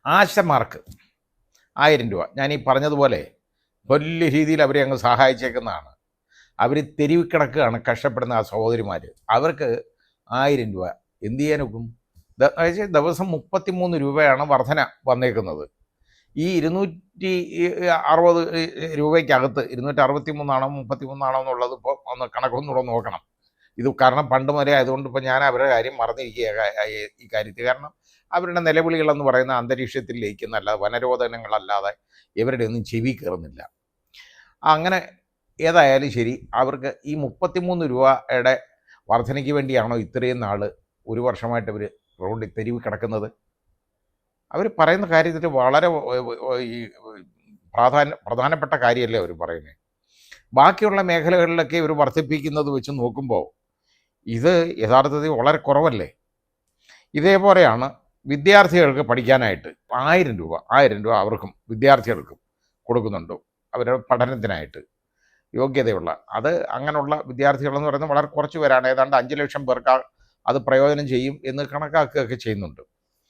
ആശമാർക്ക് 1000 രൂപ. ഞാൻ ഈ പറഞ്ഞതുപോലെ വലിയ രീതിയിൽ അവരെ അങ്ങ് സഹായിച്ചേക്കുന്നതാണ്. അവർ തെരുവിൽ കിടക്കുകയാണ് കഷ്ടപ്പെടുന്ന ആ സഹോദരിമാർ. അവർക്ക് 1000 രൂപ എന്ത് ചെയ്യാനൊക്കും? ദിവസം 33 രൂപയാണ് വർധന വന്നേക്കുന്നത്. ഈ 260 രൂപയ്ക്കകത്ത് 263ആണോ 33ആണോ എന്നുള്ളത് ഇപ്പോൾ ഒന്ന് കണക്കൊന്നുകൂടെ നോക്കണം. ഇത് കാരണം പണ്ട് മുതലേ ആയതുകൊണ്ട് ഇപ്പോൾ ഞാൻ അവരുടെ കാര്യം മറന്നിരിക്കുക ഈ കാര്യത്തിൽ. കാരണം അവരുടെ നിലവിളികളെന്ന് പറയുന്ന അന്തരീക്ഷത്തിൽ ലയിക്കുന്നതല്ലാതെ വനരോധനങ്ങളല്ലാതെ ഇവരുടെ ഒന്നും ചെവി കയറുന്നില്ല. അങ്ങനെ ഏതായാലും ശരി, അവർക്ക് ഈ 33 രൂപയുടെ വർധനയ്ക്ക് വേണ്ടിയാണോ ഇത്രയും നാൾ ഒരു വർഷമായിട്ട് ഇവർ റോഡിൽ തെരുവ് കിടക്കുന്നത്? അവർ പറയുന്ന കാര്യത്തിൽ വളരെ ഈ പ്രധാനപ്പെട്ട കാര്യമല്ലേ അവർ പറയുന്നത്. ബാക്കിയുള്ള മേഖലകളിലൊക്കെ ഇവർ വർദ്ധിപ്പിക്കുന്നത് വെച്ച് നോക്കുമ്പോൾ ഇത് യഥാർത്ഥത്തിൽ വളരെ കുറവല്ലേ? ഇതേപോലെയാണ് വിദ്യാർത്ഥികൾക്ക് പഠിക്കാനായിട്ട് 1000 രൂപ അവർക്കും വിദ്യാർത്ഥികൾക്കും കൊടുക്കുന്നുണ്ട് അവരുടെ പഠനത്തിനായിട്ട് യോഗ്യതയുള്ള. അത് അങ്ങനെയുള്ള വിദ്യാർത്ഥികളെന്ന് പറയുന്നത് വളരെ കുറച്ച് പേരാണ്. ഏതാണ്ട് 5 ലക്ഷം പേർക്ക് അത് പ്രയോജനം ചെയ്യും എന്ന് കണക്കാക്കുകയൊക്കെ ചെയ്യുന്നുണ്ട്.